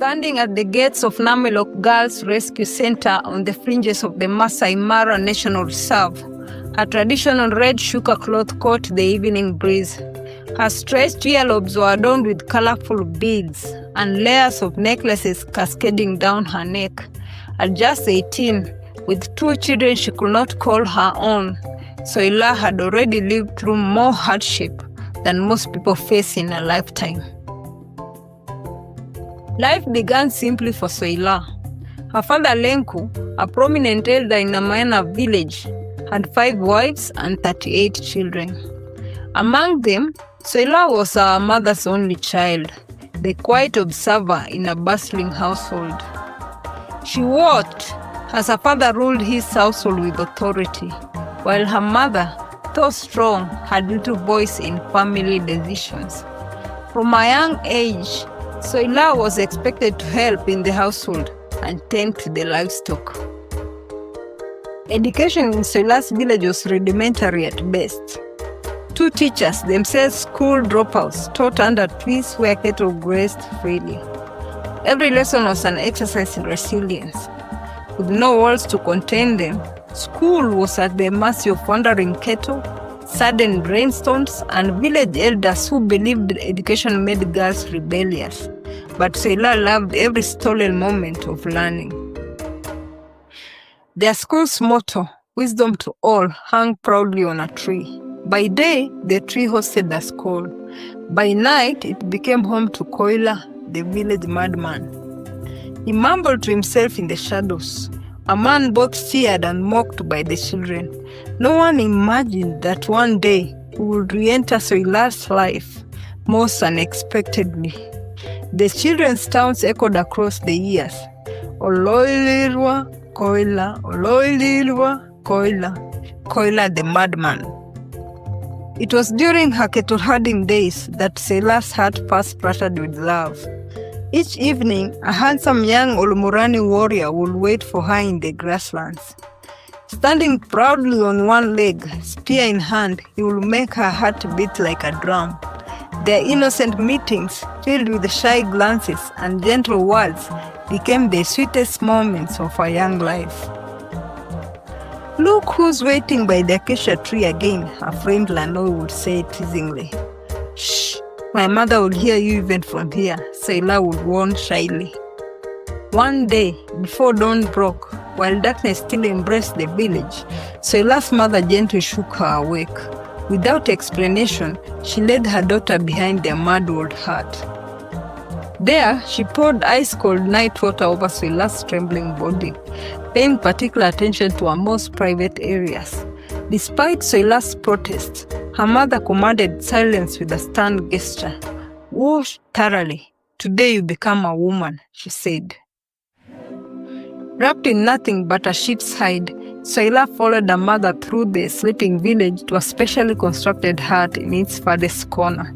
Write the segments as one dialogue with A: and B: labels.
A: Standing at the gates of Namelok Girls Rescue Center on the fringes of the Maasai Mara National Reserve, her traditional red shuka cloth caught the evening breeze. Her stretched earlobes were adorned with colorful beads and layers of necklaces cascading down her neck. At just 18, with 2 children she could not call her own, Soila had already lived through more hardship than most people face in a lifetime. Life began simply for Soila. Her father Lenku, a prominent elder in Amayana village, had 5 wives and 38 children. Among them, Soila was her mother's only child, the quiet observer in a bustling household. She watched as her father ruled his household with authority, while her mother, though strong, had little voice in family decisions. From a young age, Soila was expected to help in the household and tend to the livestock. Education in Soila's village was rudimentary at best. 2 teachers, themselves school dropouts, taught under trees where cattle grazed freely. Every lesson was an exercise in resilience. With no walls to contain them, school was at the mercy of wandering cattle, sudden rainstorms, and village elders who believed education made girls rebellious. But Soila loved every stolen moment of learning. Their school's motto, "Wisdom to all," hung proudly on a tree. By day, the tree hosted the school. By night, it became home to Koila, the village madman. He mumbled to himself in the shadows, a man both feared and mocked by the children. No one imagined that one day he would re-enter Soila's life most unexpectedly. The children's towns echoed across the years. Oloilirwa, Koila, Oloilirwa, Koila, Koila the madman. It was during her cattle herding days that Soila's heart first fluttered with love. Each evening, a handsome young Olomorani warrior would wait for her in the grasslands. Standing proudly on one leg, spear in hand, he would make her heart beat like a drum. Their innocent meetings, filled with shy glances and gentle words, became the sweetest moments of her young life. "Look who's waiting by the acacia tree again," her friend Lanoi would say teasingly. "Shh, my mother will hear you even from here," Soila would warn shyly. One day, before dawn broke, while darkness still embraced the village, Soila's mother gently shook her awake. Without explanation, she led her daughter behind their mud-walled hut. There, she poured ice-cold night water over Soila's trembling body, paying particular attention to her most private areas. Despite Soila's protests, her mother commanded silence with a stern gesture. "Wash thoroughly. Today you become a woman," she said. Wrapped in nothing but a sheep's hide, Soila followed her mother through the sleeping village to a specially constructed hut in its farthest corner.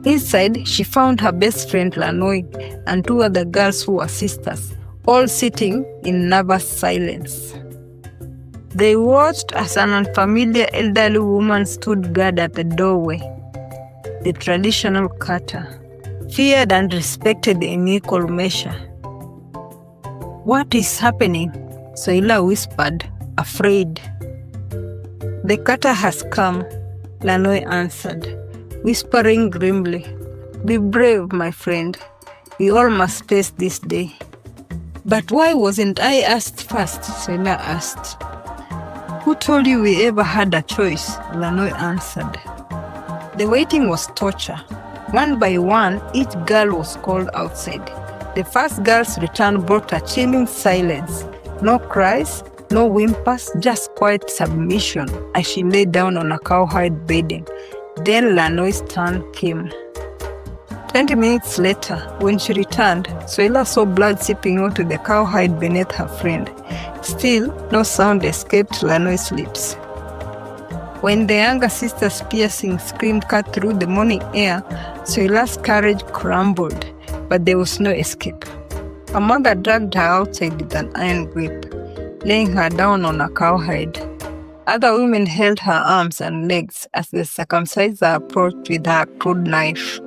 A: Inside, she found her best friend Lanoi and 2 other girls who were sisters, all sitting in nervous silence. They watched as an unfamiliar elderly woman stood guard at the doorway, the traditional kata, feared and respected in equal measure. "What is happening?" Soila whispered, afraid. "The kata has come," Lanoi answered, whispering grimly. "Be brave, my friend. We all must face this day." "But why wasn't I asked first?" Soila asked. "Who told you we ever had a choice?" Lanoi answered. The waiting was torture. One by one, each girl was called outside. The first girl's return brought a chilling silence. No cries, no whimpers, just quiet submission as she lay down on a cowhide bedding. Then Lanoi's turn came. 20 minutes later, when she returned, Soila saw blood seeping onto the cowhide beneath her friend. Still, no sound escaped Lanoi's lips. When the younger sister's piercing scream cut through the morning air, Soila's courage crumbled, but there was no escape. Her mother dragged her outside with an iron grip, laying her down on a cowhide. Other women held her arms and legs as the circumciser approached with her crude knife.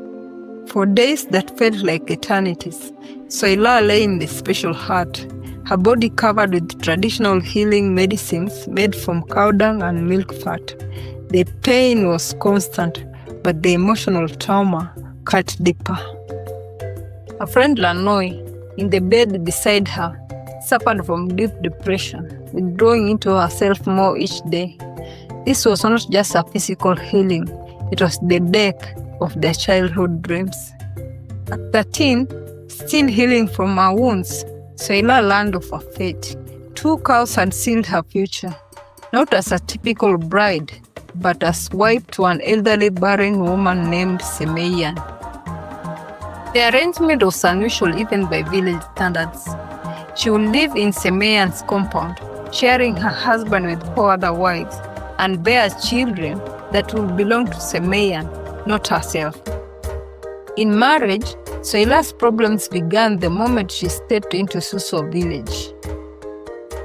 A: For days that felt like eternities, Soila lay in the special hut, her body covered with traditional healing medicines made from cow dung and milk fat. The pain was constant, but the emotional trauma cut deeper. Her friend Lanoi, in the bed beside her, suffered from deep depression, withdrawing into herself more each day. This was not just a physical healing, it was the death of their childhood dreams. At 13, still healing from her wounds, Soila learned of her fate. 2 cows had sealed her future, not as a typical bride, but as wife to an elderly barren woman named Semeian. The arrangement was unusual even by village standards. She would live in Semeian's compound, sharing her husband with 4 other wives, and bear children that would belong to Semeian, not herself. In marriage, Soila's problems began the moment she stepped into Suso village.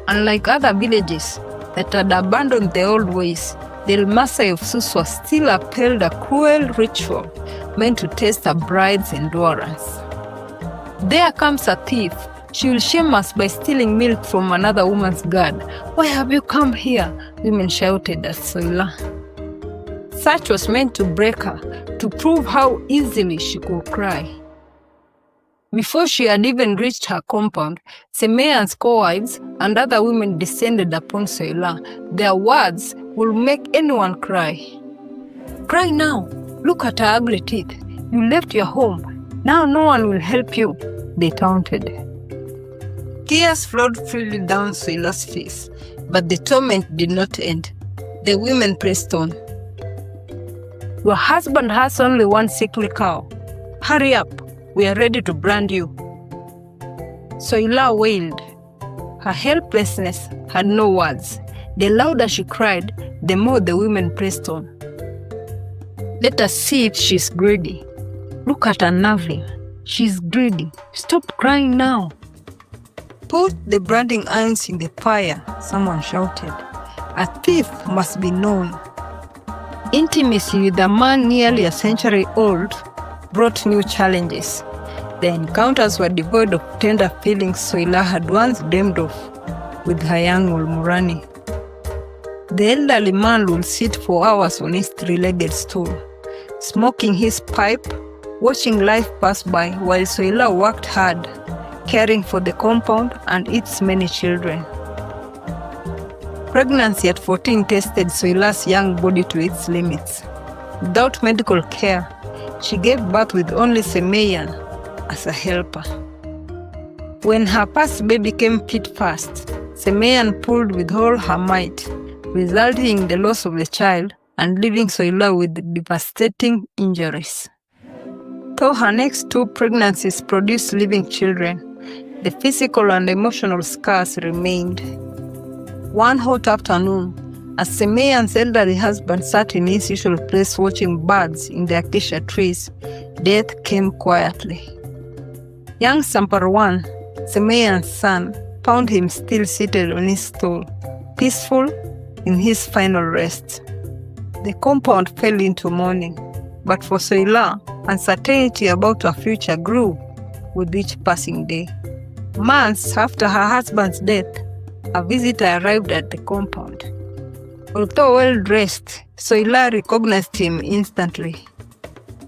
A: Unlike other villages that had abandoned the old ways, the Maasai of Suso still upheld a cruel ritual meant to test a bride's endurance. There comes a thief. She will shame us by stealing milk from another woman's gourd. Why have you come here? Women shouted at Soila. Such was meant to break her, to prove how easily she could cry. Before she had even reached her compound, Semeian's co-wives and other women descended upon Soila. Their words will make anyone cry. Cry now. Look at her ugly teeth. You left your home. Now no one will help you, they taunted. Tears flowed freely down Soila's face, but the torment did not end. The women pressed on. Your husband has only 1 sickly cow. Hurry up. We are ready to brand you. Soila wailed. Her helplessness had no words. The louder she cried, the more the women pressed on. Let us see if she's greedy. Look at her navel. She's greedy. Stop crying now. Put the branding irons in the fire, someone shouted. A thief must be known. Intimacy with a man nearly a century old brought new challenges. The encounters were devoid of tender feelings Soila had once dreamed of with her young Ulmurani. The elderly man would sit for hours on his 3-legged stool, smoking his pipe, watching life pass by while Soila worked hard, caring for the compound and its many children. Pregnancy at 14 tested Soila's young body to its limits. Without medical care, she gave birth with only Semeian as a helper. When her first baby came fit fast, Semeian pulled with all her might, resulting in the loss of the child and leaving Soila with devastating injuries. Though her next 2 pregnancies produced living children, the physical and emotional scars remained. One hot afternoon, as Semeian's elderly husband sat in his usual place watching birds in the acacia trees, death came quietly. Young Samparwan, Semeian's son, found him still seated on his stool, peaceful in his final rest. The compound fell into mourning, but for Soila, uncertainty about her future grew with each passing day. Months after her husband's death, a visitor arrived at the compound. Although well-dressed, Soila recognized him instantly.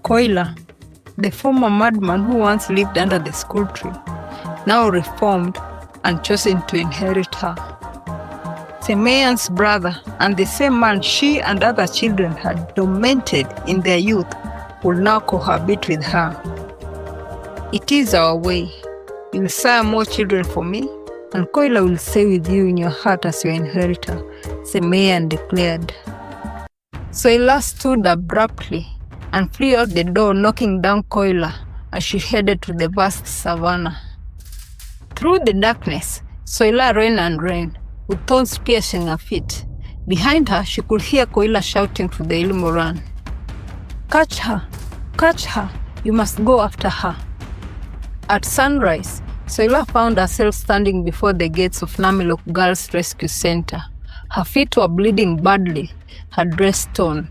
A: Koila, the former madman who once lived under the school tree, now reformed and chosen to inherit her. Semeian's brother and the same man she and other children had tormented in their youth will now cohabit with her. It is our way. You'll sire more children for me, and Koila will stay with you in your heart as your inheritor, Semeian declared. Soila stood abruptly and flew out the door, knocking down Koila as she headed to the vast savannah. Through the darkness, Soila ran and ran, with thorns piercing her feet. Behind her, she could hear Koila shouting to the Ilmoran. Catch her! Catch her! You must go after her. At sunrise, Soila found herself standing before the gates of Namilok Girls Rescue Center. Her feet were bleeding badly, her dress torn.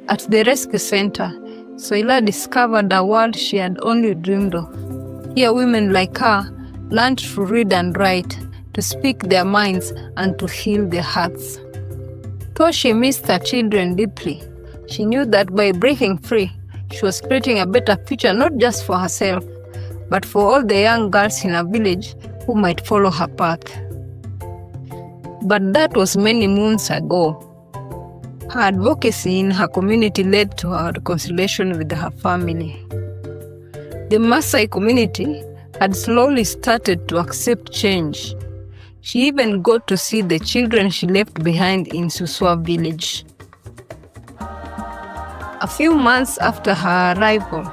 A: At the rescue center, Soila discovered a world she had only dreamed of. Here women like her learned to read and write, to speak their minds and to heal their hearts. Though she missed her children deeply, she knew that by breaking free, she was creating a better future not just for herself, but for all the young girls in her village who might follow her path. But that was many moons ago. Her advocacy in her community led to her reconciliation with her family. The Maasai community had slowly started to accept change. She even got to see the children she left behind in Suswa village. A few months after her arrival,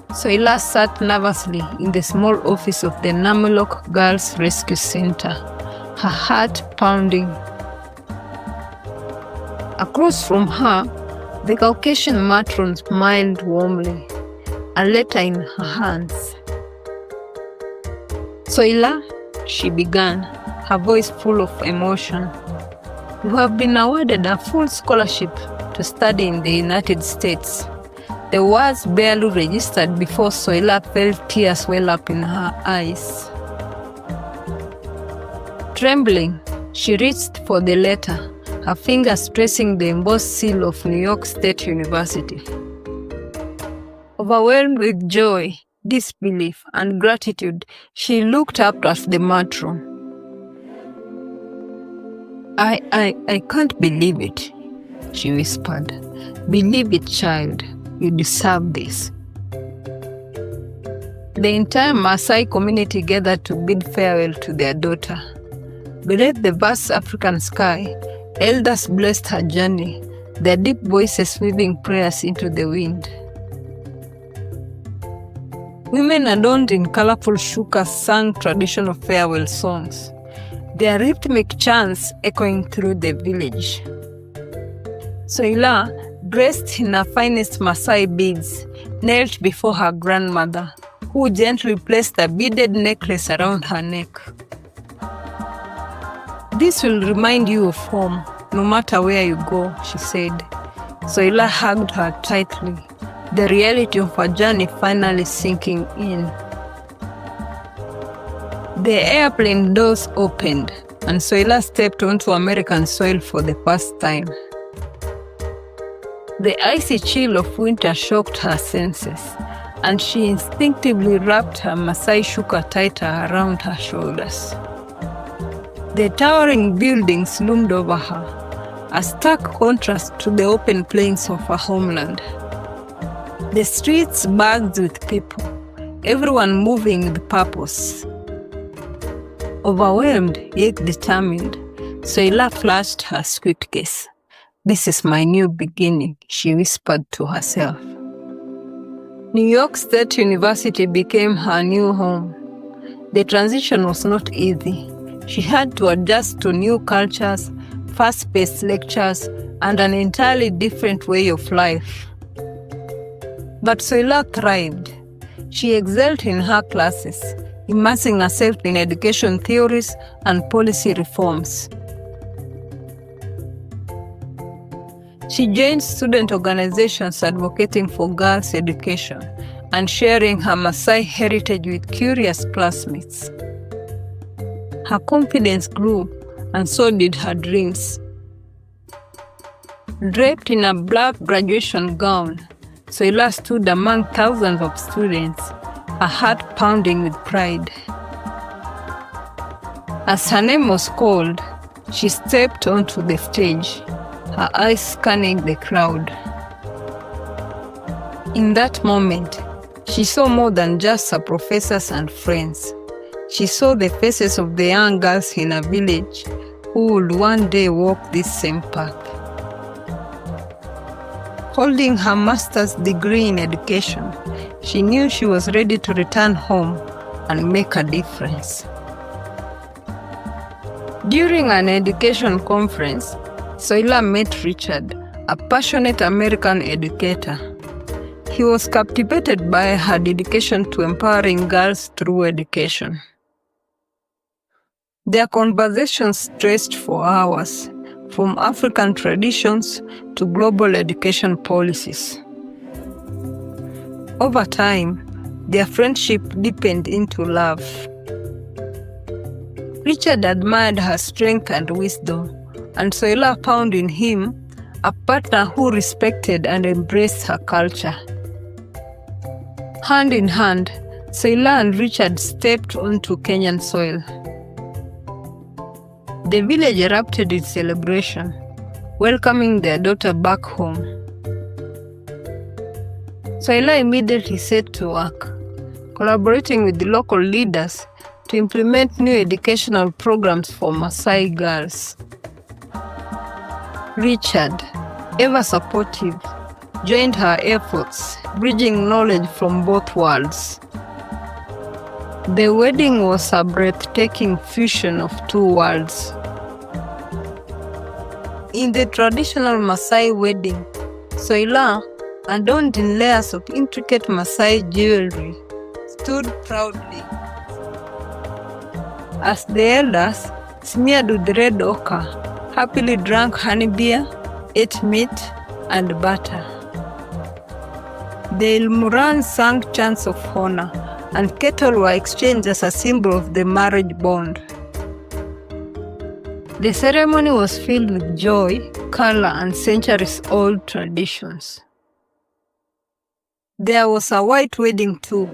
A: Soila sat nervously in the small office of the Namulok Girls Rescue Center, her heart pounding. Across from her, the Caucasian matron smiled warmly, a letter in her hands. "Soila," she began, her voice full of emotion, "you have been awarded a full scholarship to study in the United States." The words barely registered before Soila felt tears well up in her eyes. Trembling, she reached for the letter, her fingers tracing the embossed seal of New York State University. Overwhelmed with joy, disbelief, and gratitude, she looked up at the matron. I can't believe it," she whispered. "Believe it, child. You deserve this." The entire Maasai community gathered to bid farewell to their daughter. Beneath the vast African sky, elders blessed her journey, their deep voices weaving prayers into the wind. Women adorned in colorful shukas sang traditional farewell songs, their rhythmic chants echoing through the village. Soila, dressed in her finest Maasai beads, knelt before her grandmother, who gently placed a beaded necklace around her neck. "This will remind you of home, no matter where you go," she said. Soila hugged her tightly, the reality of her journey finally sinking in. The airplane doors opened, and Soila stepped onto American soil for the first time. The icy chill of winter shocked her senses, and she instinctively wrapped her Maasai shuka tighter around her shoulders. The towering buildings loomed over her, a stark contrast to the open plains of her homeland. The streets buzzed with people, everyone moving with purpose. Overwhelmed yet determined, Soila flashed her suitcase. "This is my new beginning," she whispered to herself. New York State University became her new home. The transition was not easy. She had to adjust to new cultures, fast-paced lectures, and an entirely different way of life. But Soila thrived. She excelled in her classes, immersing herself in education theories and policy reforms. She joined student organizations advocating for girls' education and sharing her Maasai heritage with curious classmates. Her confidence grew, and so did her dreams. Draped in a black graduation gown, Soila stood among thousands of students, her heart pounding with pride. As her name was called, she stepped onto the stage, her eyes scanning the crowd. In that moment, she saw more than just her professors and friends. She saw the faces of the young girls in her village who would one day walk this same path. Holding her master's degree in education, she knew she was ready to return home and make a difference. During an education conference, Soila met Richard, a passionate American educator. He was captivated by her dedication to empowering girls through education. Their conversations stretched for hours, from African traditions to global education policies. Over time, their friendship deepened into love. Richard admired her strength and wisdom, and Soila found in him a partner who respected and embraced her culture. Hand in hand, Soila and Richard stepped onto Kenyan soil. The village erupted in celebration, welcoming their daughter back home. Soila immediately set to work, collaborating with the local leaders to implement new educational programs for Maasai girls. Richard, ever supportive, joined her efforts, bridging knowledge from both worlds. The wedding was a breathtaking fusion of two worlds. In the traditional Maasai wedding, Soila, adorned in layers of intricate Maasai jewelry, stood proudly, as the elders, smeared with red ochre, happily drank honey beer, ate meat, and butter. The Ilmuran sang chants of honor, and cattle were exchanged as a symbol of the marriage bond. The ceremony was filled with joy, color, and centuries-old traditions. There was a white wedding too.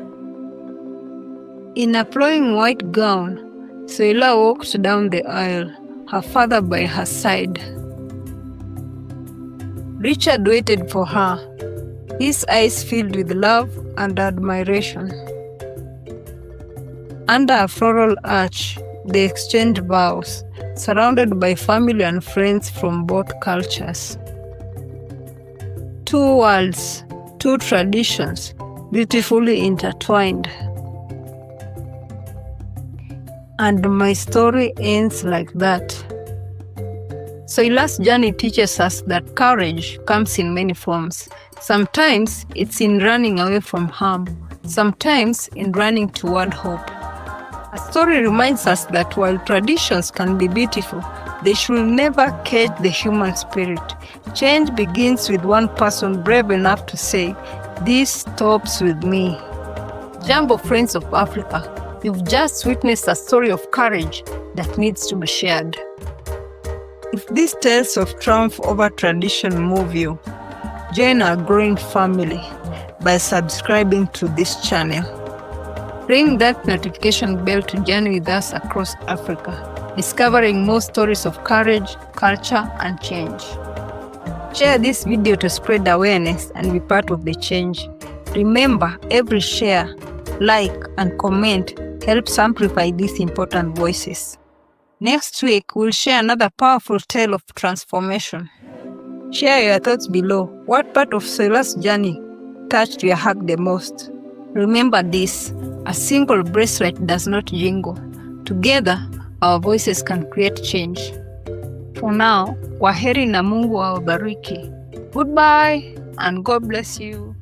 A: In a flowing white gown, Soila walked down the aisle, her father by her side. Richard waited for her, his eyes filled with love and admiration. Under a floral arch, they exchanged vows, surrounded by family and friends from both cultures. Two worlds, two traditions, beautifully intertwined. And my story ends like that. Soila's journey teaches us that courage comes in many forms. Sometimes it's in running away from harm, sometimes in running toward hope. A story reminds us that while traditions can be beautiful, they should never cage the human spirit. Change begins with one person brave enough to say, "This stops with me." Jambo, friends of Africa, you've just witnessed a story of courage that needs to be shared. If these tales of triumph over tradition move you, join our growing family by subscribing to this channel. Ring that notification bell to journey with us across Africa, discovering more stories of courage, culture, and change. Share this video to spread awareness and be part of the change. Remember, every share, like, and comment helps amplify these important voices. Next week, we'll share another powerful tale of transformation. Share your thoughts below. What part of Soila's journey touched your heart the most? Remember this, a single bracelet does not jingle. Together, our voices can create change. For now, kwaheri na Mungu awabariki. Goodbye and God bless you.